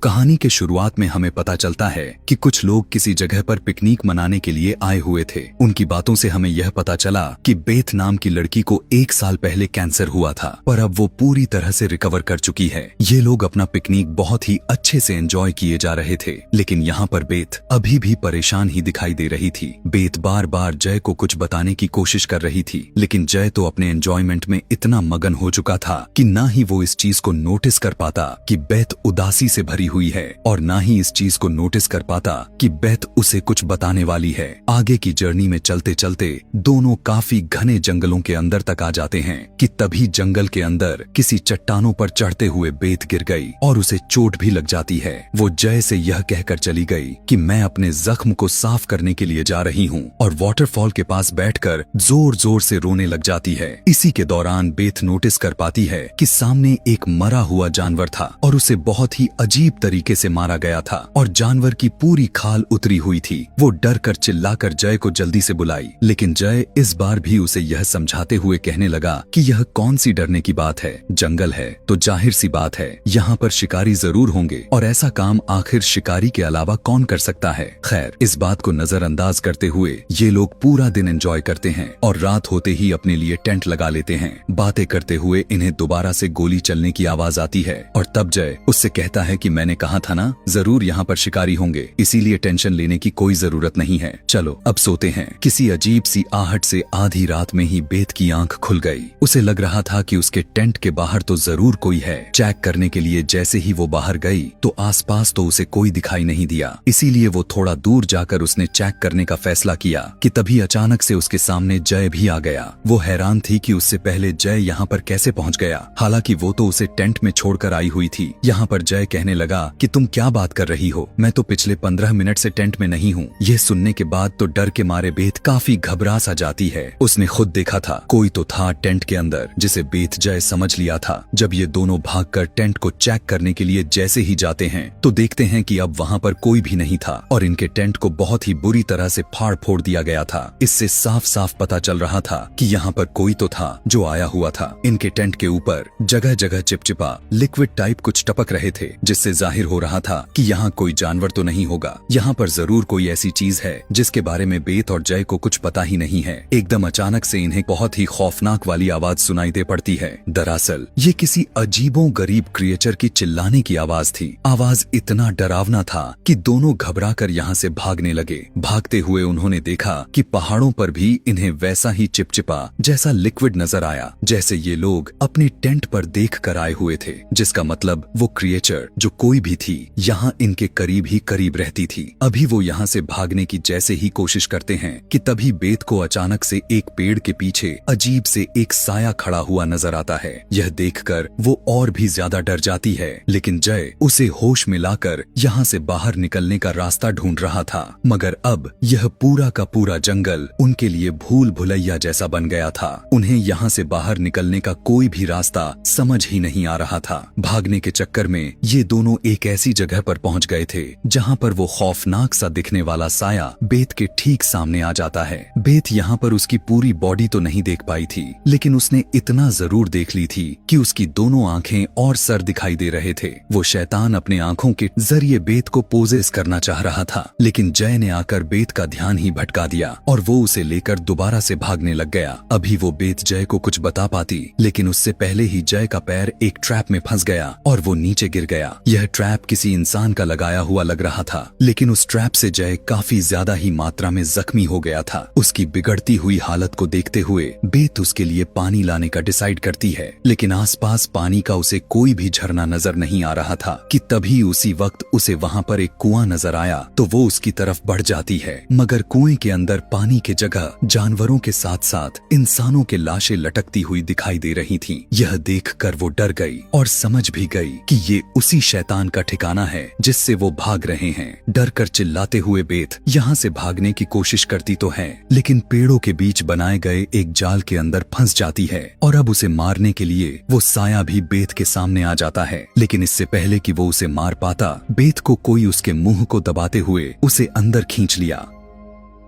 कहानी के शुरुआत में हमें पता चलता है कि कुछ लोग किसी जगह पर पिकनिक मनाने के लिए आए हुए थे। उनकी बातों से हमें यह पता चला कि बेथ नाम की लड़की को 1 साल पहले कैंसर हुआ था, पर अब वो पूरी तरह से रिकवर कर चुकी है। ये लोग अपना पिकनिक बहुत ही अच्छे से एंजॉय किए जा रहे थे, लेकिन यहाँ पर बेथ अभी भी परेशान ही दिखाई दे रही थी। बेथ बार बार जय को कुछ बताने की कोशिश कर रही थी, लेकिन जय तो अपने एंजॉयमेंट में इतना मगन हो चुका था कि ना ही वो इस चीज को नोटिस कर पाता कि बेथ उदासी से भरी हुई है, और ना ही इस चीज को नोटिस कर पाता कि बेथ उसे कुछ बताने वाली है। आगे की जर्नी में चलते चलते दोनों काफी घने जंगलों के अंदर तक आ जाते हैं कि तभी जंगल के अंदर किसी चट्टानों पर चढ़ते हुए बेथ गिर गई और उसे चोट भी लग जाती है। वो जय से यह कहकर चली गई कि मैं अपने जख्म को साफ करने के लिए जा रही हूँ, और वाटरफॉल के पास बैठकर जोर जोर से रोने लग जाती है। इसी के दौरान बेथ नोटिस कर पाती है कि सामने एक मरा हुआ जानवर था और उसे बहुत ही अजीब तरीके से मारा गया था, और जानवर की पूरी खाल उतरी हुई थी। वो डर कर चिल्लाकर जय को जल्दी से बुलाई, लेकिन जय इस बार भी उसे यह समझाते हुए कहने लगा कि यह कौन सी डरने की बात है, जंगल है तो जाहिर सी बात है यहाँ पर शिकारी जरूर होंगे, और ऐसा काम आखिर शिकारी के अलावा कौन कर सकता है। खैर, इस बात को नजरअंदाज करते हुए ये लोग पूरा दिन एंजॉय करते हैं और रात होते ही अपने लिए टेंट लगा लेते हैं। बातें करते हुए इन्हें दोबारा से गोली चलने की आवाज आती है, और तब जय उससे कहता है कि मैंने कहा था ना, जरूर यहाँ पर शिकारी होंगे, इसीलिए टेंशन लेने की कोई जरूरत नहीं है, चलो अब सोते हैं। किसी अजीब सी आहट से आधी रात में ही बेथ की आंख खुल गई। उसे लग रहा था कि उसके टेंट के बाहर तो जरूर कोई है। चेक करने के लिए जैसे ही वो बाहर गई तो आसपास तो उसे कोई दिखाई नहीं दिया, इसीलिए वो थोड़ा दूर जाकर उसने चेक करने का फैसला किया कि तभी अचानक से उसके सामने जय भी आ गया। वो हैरान थी कि उससे पहले जय यहाँ पर कैसे पहुँच गया, हालांकि वो तो उसे टेंट में छोड़कर आई हुई थी। यहाँ पर जय कहने लगा कि तुम क्या बात कर रही हो, मैं तो पिछले 15 मिनट से टेंट में नहीं हूँ। यह सुनने के बाद तो डर के मारे बेथ काफी घबरा सा जाती है। उसने खुद देखा था कोई तो था टेंट के अंदर, जिसे बेथ जय समझ लिया था। जब ये दोनों भागकर टेंट को चेक करने के लिए जैसे ही जाते हैं तो देखते हैं कि अब वहाँ पर कोई भी नहीं था, और इनके टेंट को बहुत ही बुरी तरह से फाड़ फोड़ दिया गया था। इससे साफ साफ पता चल रहा था कि यहाँ पर कोई तो था जो आया हुआ था। इनके टेंट के ऊपर जगह जगह चिपचिपा लिक्विड टाइप कुछ टपक रहे थे, जिससे जाहिर हो रहा था कि यहाँ कोई जानवर तो नहीं होगा, यहाँ पर जरूर कोई ऐसी चीज है जिसके बारे में बेथ और जय को कुछ पता ही नहीं है। एकदम अचानक से इन्हें बहुत ही खौफनाक वाली आवाज सुनाई दे पड़ती है। दरअसल ये किसी अजीबो गरीब क्रिएचर की चिल्लाने की आवाज थी। आवाज इतना डरावना था कि दोनों घबराकर यहाँ से भागने लगे। भागते हुए उन्होंने देखा कि पहाड़ों पर भी इन्हें वैसा ही चिपचिपा जैसा लिक्विड नजर आया, जैसे ये लोग अपने टेंट पर देख कर आए हुए थे, जिसका मतलब वो क्रिएचर जो कोई भी थी यहाँ इनके करीब ही करीब रहती थी। अभी वो यहाँ से भागने की जैसे ही कोशिश करते हैं कि तभी बेथ को अचानक से एक पेड़ के पीछे अजीब से एक साया खड़ा हुआ नजर आता है। यह देखकर वो और भी ज्यादा डर जाती है, लेकिन जय उसे होश में लाकर यहाँ से बाहर निकलने का रास्ता ढूंढ रहा था। मगर अब यह पूरा का पूरा जंगल उनके लिए भूल भुलैया जैसा बन गया था। उन्हें यहाँ से बाहर निकलने का कोई भी रास्ता समझ ही नहीं आ रहा था। भागने के चक्कर में ये दोनों एक ऐसी जगह पर पहुंच गए थे जहां पर वो खौफनाक सा दिखने वाला साया बेथ के ठीक सामने आ जाता है। बेथ यहाँ पर उसकी पूरी बॉडी तो नहीं देख पाई थी, लेकिन उसने इतना जरूर देख ली थी कि उसकी दोनों आंखें और सर दिखाई दे रहे थे। वो शैतान अपने आंखों के जरिए बेथ को पोजेस करना चाह रहा था, लेकिन जय ने आकर बेथ का ध्यान ही भटका दिया और वो उसे लेकर दोबारा से भागने लग गया। अभी वो बेथ जय को कुछ बता पाती, लेकिन उससे पहले ही जय का पैर एक ट्रैप में फंस गया और वो नीचे गिर गया। यह ट्रैप किसी इंसान का लगाया हुआ लग रहा था, लेकिन उस ट्रैप से जय काफी ज्यादा ही मात्रा में जख्मी हो गया था। उसकी बिगड़ती हुई हालत को देखते हुए बेथ उसके लिए पानी लाने का डिसाइड करती है, लेकिन आसपास पानी का उसे कोई भी झरना नजर नहीं आ रहा था कि तभी उसी वक्त उसे वहाँ पर एक कुआं नजर आया तो वो उसकी तरफ बढ़ जाती है। मगर कुएं के अंदर पानी के जगह जानवरों के साथ साथ इंसानों के लाशें लटकती हुई दिखाई दे रही थीं। यह देखकर वो डर गई और समझ भी गई कि ये उसी शैतान का ठिकाना है जिससे वो भाग रहे हैं। डर कर चिल्लाते हुए बेथ यहाँ से भागने की कोशिश करती तो है, लेकिन पेड़ों के बीच बनाए गए एक जाल के अंदर फंस जाती है, और अब उसे मारने के लिए वो साया भी बेथ के सामने आ जाता है। लेकिन इससे पहले कि वो उसे मार पाता, बेथ को कोई उसके मुंह को दबाते हुए उसे अंदर खींच लिया।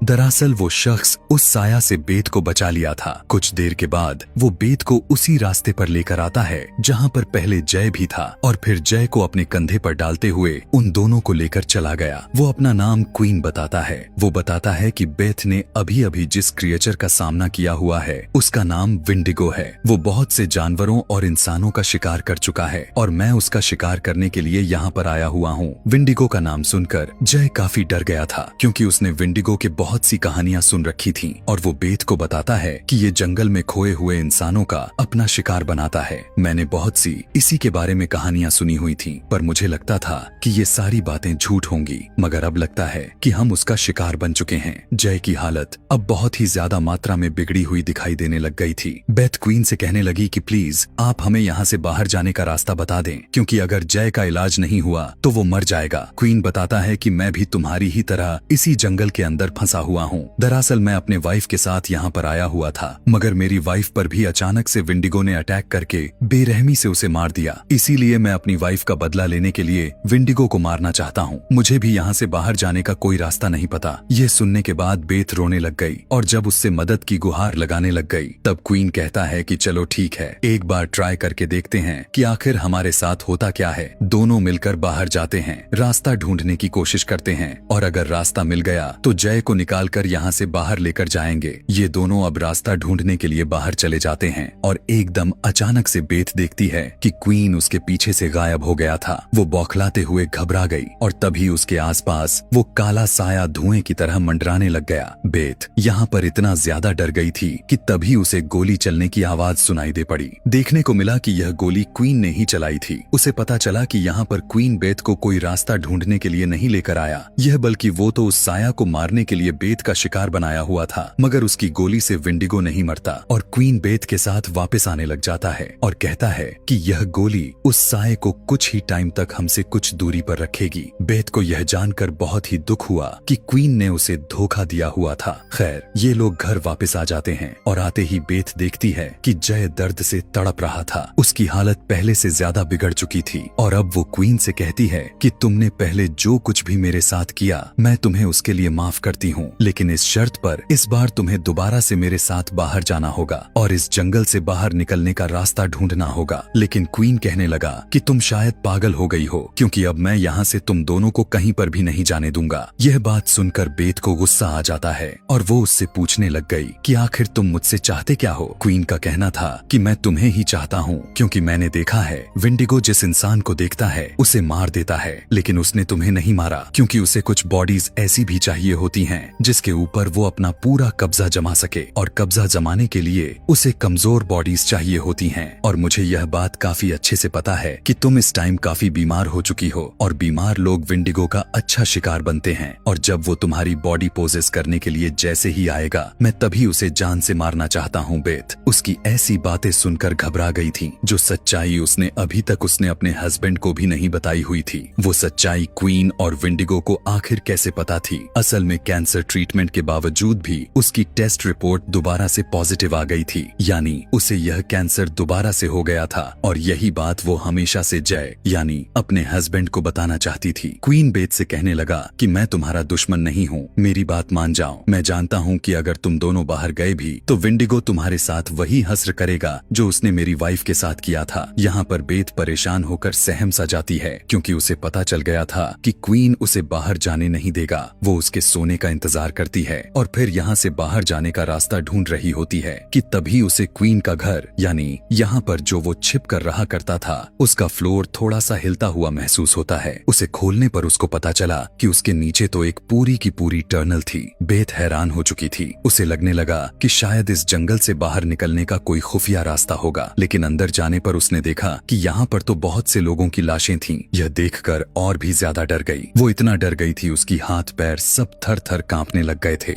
दरअसल वो शख्स उस साया से बेत को बचा लिया था। कुछ देर के बाद वो बेत को उसी रास्ते पर लेकर आता है जहाँ पर पहले जय भी था, और फिर जय को अपने कंधे पर डालते हुए उन दोनों को लेकर चला गया। वो अपना नाम क्वीन बताता है। वो बताता है कि बेथ ने अभी अभी जिस क्रिएचर का सामना किया हुआ है उसका नाम विंडिगो है। वो बहुत से जानवरों और इंसानों का शिकार कर चुका है और मैं उसका शिकार करने के लिए यहाँ पर आया हुआ हूँ। विंडिगो का नाम सुनकर जय काफी डर गया था, क्योंकि उसने विंडिगो के बहुत सी कहानियां सुन रखी थीं, और वो बेथ को बताता है कि ये जंगल में खोए हुए इंसानों का अपना शिकार बनाता है। मैंने बहुत सी इसी के बारे में कहानियां सुनी हुई थीं, पर मुझे लगता था कि ये सारी बातें झूठ होंगी, मगर अब लगता है कि हम उसका शिकार बन चुके हैं। जय की हालत अब बहुत ही ज्यादा मात्रा में बिगड़ी हुई दिखाई देने लग गई थी। बेथ क्वीन से कहने लगी कि प्लीज आप हमें यहाँ से बाहर जाने का रास्ता बता दें, क्योंकि अगर जय का इलाज नहीं हुआ तो वो मर जाएगा। क्वीन बताता है कि मैं भी तुम्हारी ही तरह इसी जंगल के अंदर फंसा हुआ हूँ। दरअसल मैं अपने वाइफ के साथ यहाँ पर आया हुआ था, मगर मेरी वाइफ पर भी अचानक से विंडिगो ने अटैक करके बेरहमी से उसे मार दिया। इसीलिए मैं अपनी वाइफ का बदला लेने के लिए विंडिगो को मारना चाहता हूँ। मुझे भी यहाँ से बाहर जाने का कोई रास्ता नहीं पता। ये सुनने के बाद बेथ रोने लग गई, और जब उससे मदद की गुहार लगाने लग गई तब क्वीन कहता है कि चलो ठीक है, एक बार ट्राई करके देखते हैं कि आखिर हमारे साथ होता क्या है। दोनों मिलकर बाहर जाते हैं, रास्ता ढूंढने की कोशिश करते हैं, और अगर रास्ता मिल गया तो जय को निकालकर यहाँ से बाहर लेकर जाएंगे। ये दोनों अब रास्ता ढूंढने के लिए बाहर चले जाते हैं, और एकदम अचानक से बेथ देखती है कि क्वीन उसके पीछे से गायब हो गया था। वो बौखलाते हुए घबरा गई, और तभी उसके आसपास वो काला साया धुएं की तरह मंडराने लग गया। बेथ यहाँ पर इतना ज्यादा डर गई थी कि तभी उसे गोली चलने की आवाज सुनाई दे पड़ी। देखने को मिला कि यह गोली क्वीन ने ही चलाई थी। उसे पता चला कि यहाँ पर क्वीन बेथ को कोई रास्ता ढूंढने के लिए नहीं लेकर आया, यह बल्कि वो तो उस साया को मारने के लिए बेथ का शिकार बनाया हुआ था। मगर उसकी गोली से विंडिगो नहीं मरता, और क्वीन बेथ के साथ वापस आने लग जाता है और कहता है कि यह गोली उस साये को कुछ ही टाइम तक हमसे कुछ दूरी पर रखेगी। बेथ को यह जानकर बहुत ही दुख हुआ कि क्वीन ने उसे धोखा दिया हुआ था। खैर, ये लोग घर वापस आ जाते हैं, और आते ही बेथ देखती है कि जय दर्द से तड़प रहा था। उसकी हालत पहले से ज्यादा बिगड़ चुकी थी, और अब वो क्वीन से कहती है कि तुमने पहले जो कुछ भी मेरे साथ किया मैं तुम्हें उसके लिए माफ करती हूँ, लेकिन इस शर्त पर इस बार तुम्हें दोबारा से मेरे साथ बाहर जाना होगा और इस जंगल से बाहर निकलने का रास्ता ढूंढना होगा। लेकिन क्वीन कहने लगा कि तुम शायद पागल हो गई हो, क्योंकि अब मैं यहाँ से तुम दोनों को कहीं पर भी नहीं जाने दूंगा। यह बात सुनकर बेथ को गुस्सा आ जाता है, और वो उससे पूछने लग गई कि आखिर तुम मुझसे चाहते क्या हो। क्वीन का कहना था कि मैं तुम्हें ही चाहता हूँ, क्योंकि मैंने देखा है विंडिगो जिस इंसान को देखता है उसे मार देता है, लेकिन उसने तुम्हें नहीं मारा, क्योंकि उसे कुछ बॉडीज ऐसी भी चाहिए होती हैं जिसके ऊपर वो अपना पूरा कब्जा जमा सके, और कब्जा जमाने के लिए उसे कमजोर बॉडीज चाहिए होती हैं। और मुझे यह बात काफी अच्छे से पता है कि तुम इस टाइम काफी बीमार हो चुकी हो, और बीमार लोग विंडिगो का अच्छा शिकार बनते हैं, और जब वो तुम्हारी बॉडी पोजेस करने के लिए जैसे ही आएगा मैं तभी उसे जान से मारना चाहता हूँ। बेथ उसकी ऐसी बातें सुनकर घबरा गई थी। जो सच्चाई उसने अभी तक उसने अपने हस्बैंड को भी नहीं बताई हुई थी, वो सच्चाई क्वीन और विंडिगो को आखिर कैसे पता थी। असल में कैंसर ट्रीटमेंट के बावजूद भी उसकी टेस्ट रिपोर्ट दोबारा से पॉजिटिव आ गई थी, यानी उसे यह कैंसर दोबारा से हो गया था, और यही बात वो हमेशा से जय यानी अपने हस्बैंड को बताना चाहती थी। क्वीन बेथ से कहने लगा कि मैं तुम्हारा दुश्मन नहीं हूँ, मेरी बात मान जाओ। मैं जानता हूँ कि अगर तुम दोनों बाहर गए भी तो विंडिगो तुम्हारे साथ वही हस्र करेगा जो उसने मेरी वाइफ के साथ किया था। यहाँ पर बेथ परेशान होकर सहम सा जाती है, क्योंकि उसे पता चल गया था कि क्वीन उसे बाहर जाने नहीं देगा। वो उसके सोने का इंतजार करती है, और फिर यहाँ से बाहर जाने का रास्ता ढूंढ रही होती है कि तभी उसे क्वीन का घर यानी यहाँ पर जो वो छिप कर रहा करता था उसका फ्लोर थोड़ा सा हिलता हुआ महसूस होता है। उसे खोलने पर उसको पता चला कि उसके नीचे तो एक पूरी की पूरी टनल थी। बेथ हैरान हो चुकी थी। उसे लगने लगा कि शायद इस जंगल से बाहर निकलने का कोई खुफिया रास्ता होगा, लेकिन अंदर जाने पर उसने देखा कि यहाँ पर तो बहुत से लोगों की लाशें थीं। यह देखकर और भी ज्यादा डर गई। वो इतना डर गई थी उसकी हाथ पैर सब थर थर कांपने लग गए थे।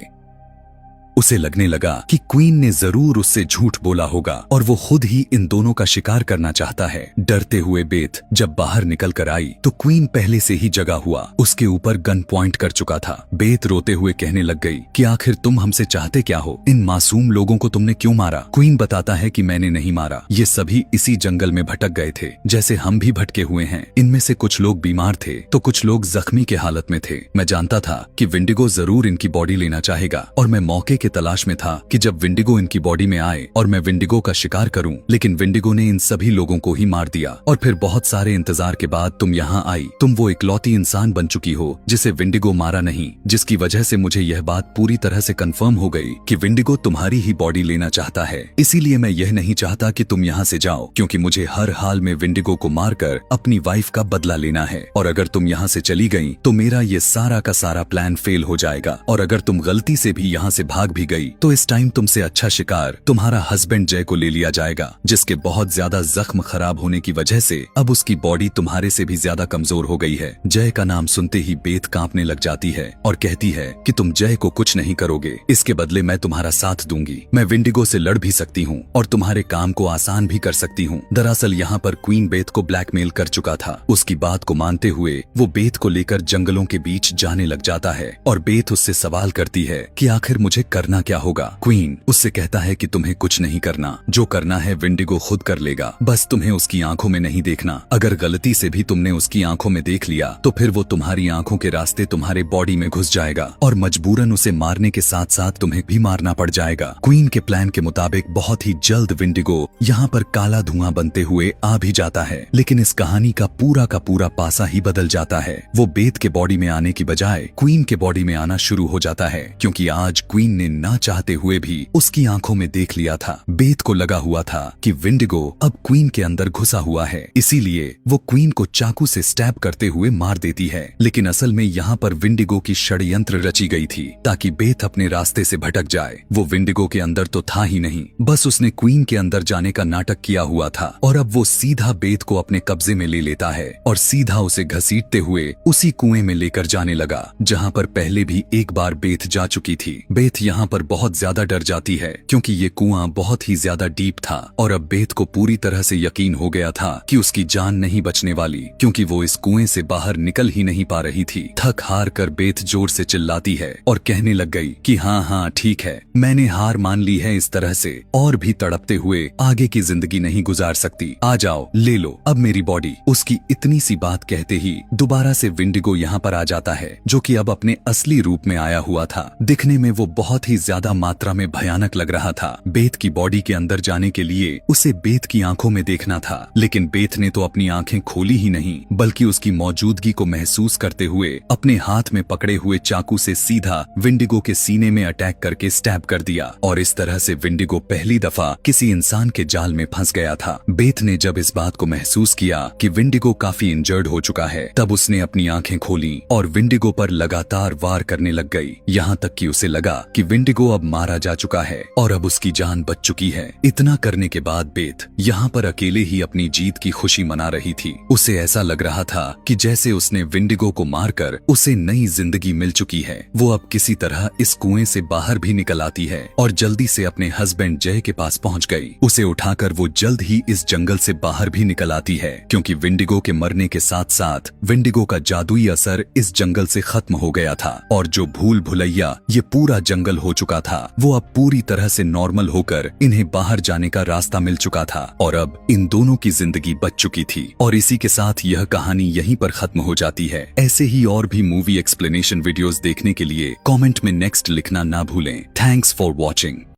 उसे लगने लगा कि क्वीन ने जरूर उससे झूठ बोला होगा और वो खुद ही इन दोनों का शिकार करना चाहता है। डरते हुए बेथ जब बाहर निकल कर आई तो क्वीन पहले से ही जगा हुआ उसके ऊपर गन पॉइंट कर चुका था। बेथ रोते हुए कहने लग गई कि आखिर तुम हमसे चाहते क्या हो? इन मासूम लोगों को तुमने क्यों मारा? क्वीन बताता है कि मैंने नहीं मारा, ये सभी इसी जंगल में भटक गए थे जैसे हम भी भटके हुए हैं। इनमें से कुछ लोग बीमार थे तो कुछ लोग जख्मी के हालत में थे। मैं जानता था कि विंडिगो जरूर इनकी बॉडी लेना चाहेगा और मैं मौके के तलाश में था कि जब विंडिगो इनकी बॉडी में आए और मैं विंडिगो का शिकार करूं, लेकिन विंडिगो ने इन सभी लोगों को ही मार दिया। और फिर बहुत सारे इंतजार के बाद तुम यहाँ आई। तुम वो इकलौती इंसान बन चुकी हो जिसे विंडिगो मारा नहीं, जिसकी वजह से मुझे यह बात पूरी तरह से कंफर्म हो गई कि विंडिगो तुम्हारी ही बॉडी लेना चाहता है। इसीलिए मैं यह नहीं चाहता कि तुम यहाँ से जाओ, क्योंकि मुझे हर हाल में विंडिगो को मारकर अपनी वाइफ का बदला लेना है। और अगर तुम यहाँ से चली गई तो मेरा ये सारा का सारा प्लान फेल हो जाएगा। और अगर तुम गलती से भी यहाँ से भाग भी गई तो इस टाइम तुमसे अच्छा शिकार तुम्हारा हस्बैंड जय को ले लिया जाएगा, जिसके बहुत ज्यादा जख्म खराब होने की वजह से अब उसकी बॉडी तुम्हारे से भी ज्यादा कमजोर हो गई है। जय का नाम सुनते ही बेथ कांपने लग जाती है और कहती है कि तुम जय को कुछ नहीं करोगे, इसके बदले मैं तुम्हारा साथ दूंगी। मैं विंडिगो से लड़ भी सकती हूँ और तुम्हारे काम को आसान भी कर सकती हूँ। दरअसल यहाँ पर क्वीन बेथ को ब्लैकमेल कर चुका था। उसकी बात को मानते हुए वो बेथ को लेकर जंगलों के बीच जाने लग जाता है और बेथ उससे सवाल करती है कि आखिर मुझे करना क्या होगा? क्वीन उससे कहता है कि तुम्हें कुछ नहीं करना, जो करना है विंडिगो खुद कर लेगा, बस तुम्हें उसकी आंखों में नहीं देखना। अगर गलती से भी तुमने उसकी आंखों में देख लिया तो फिर वो तुम्हारी आंखों के रास्ते तुम्हारे बॉडी में घुस जाएगा और मजबूरन उसे मारने के साथ साथ तुम्हें भी मारना पड़ जाएगा। क्वीन के प्लान के मुताबिक बहुत ही जल्द विंडिगो यहाँ पर काला धुआं बनते हुए आ भी जाता है, लेकिन इस कहानी का पूरा पासा ही बदल जाता है। वो बेथ के बॉडी में आने की बजाय क्वीन के बॉडी में आना शुरू हो जाता है, क्योंकि आज क्वीन ने ना चाहते हुए भी उसकी आंखों में देख लिया था। बेथ को लगा हुआ था कि विंडिगो अब क्वीन के अंदर घुसा हुआ है, इसीलिए वो क्वीन को चाकू से स्टैब करते हुए मार देती है। लेकिन असल में यहाँ पर विंडिगो की षड्यंत्र रची गई थी ताकि बेथ अपने रास्ते से भटक जाए। वो विंडिगो के अंदर तो था ही नहीं, बस उसने क्वीन के अंदर जाने का नाटक किया हुआ था और अब वो सीधा बेथ को अपने कब्जे में ले लेता है और सीधा उसे घसीटते हुए उसी कुएं में लेकर जाने लगा जहाँ पर पहले भी एक बार बेथ जा चुकी थी। बेथ यहाँ पर बहुत ज्यादा डर जाती है क्योंकि ये कुआं बहुत ही ज्यादा डीप था और अब बेथ को पूरी तरह से यकीन हो गया था कि उसकी जान नहीं बचने वाली, क्योंकि वो इस कुएं से बाहर निकल ही नहीं पा रही थी। थक हार कर बेथ जोर से चिल्लाती है और कहने लग गई कि हाँ ठीक है, मैंने हार मान ली है। इस तरह से और भी तड़पते हुए आगे की जिंदगी नहीं गुजार सकती। आ जाओ, ले लो अब मेरी बॉडी। उसकी इतनी सी बात कहते ही दोबारा से विंडिगो यहाँ पर आ जाता है, जो कि अब अपने असली रूप में आया हुआ था। दिखने में वो बहुत ही ज्यादा मात्रा में भयानक लग रहा था। बेथ की बॉडी के अंदर जाने के लिए उसे बेथ की आंखों में देखना था, लेकिन बेथ ने तो अपनी आंखें खोली ही नहीं, बल्कि उसकी मौजूदगी को महसूस करते हुए अपने हाथ में पकड़े हुए चाकू से सीधा विंडिगो के सीने में अटैक करके स्टैब कर दिया। और इस तरह से विंडिगो पहली दफा किसी इंसान के जाल में फंस गया था। बेथ ने जब इस बात को महसूस किया कि विंडिगो काफी इंजर्ड हो चुका है, तब उसने अपनी आंखें खोली और विंडिगो पर लगातार वार करने लग गई, यहाँ तक कि उसे लगा कि विंडिगो अब मारा जा चुका है और अब उसकी जान बच चुकी है। इतना करने के बाद बेथ यहाँ पर अकेले ही अपनी जीत की खुशी मना रही थी। उसे ऐसा लग रहा था कि जैसे उसने विंडिगो को मारकर उसे नई जिंदगी मिल चुकी है। वो अब किसी तरह इस कुएं से बाहर भी निकल आती है और जल्दी से अपने हस्बैंड जय के पास पहुंच गई। उसे उठाकर वो जल्द ही इस जंगल से बाहर भी निकल आती है, क्योंकि विंडिगो के मरने के साथ साथ विंडिगो का जादुई असर इस जंगल से खत्म हो गया था और जो भूल भुलैया ये पूरा जंगल हो चुका था, वो अब पूरी तरह से नॉर्मल होकर इन्हें बाहर जाने का रास्ता मिल चुका था और अब इन दोनों की जिंदगी बच चुकी थी। और इसी के साथ यह कहानी यहीं पर खत्म हो जाती है। ऐसे ही और भी मूवी एक्सप्लेनेशन वीडियोस देखने के लिए कमेंट में नेक्स्ट लिखना ना भूलें। Thanks for watching.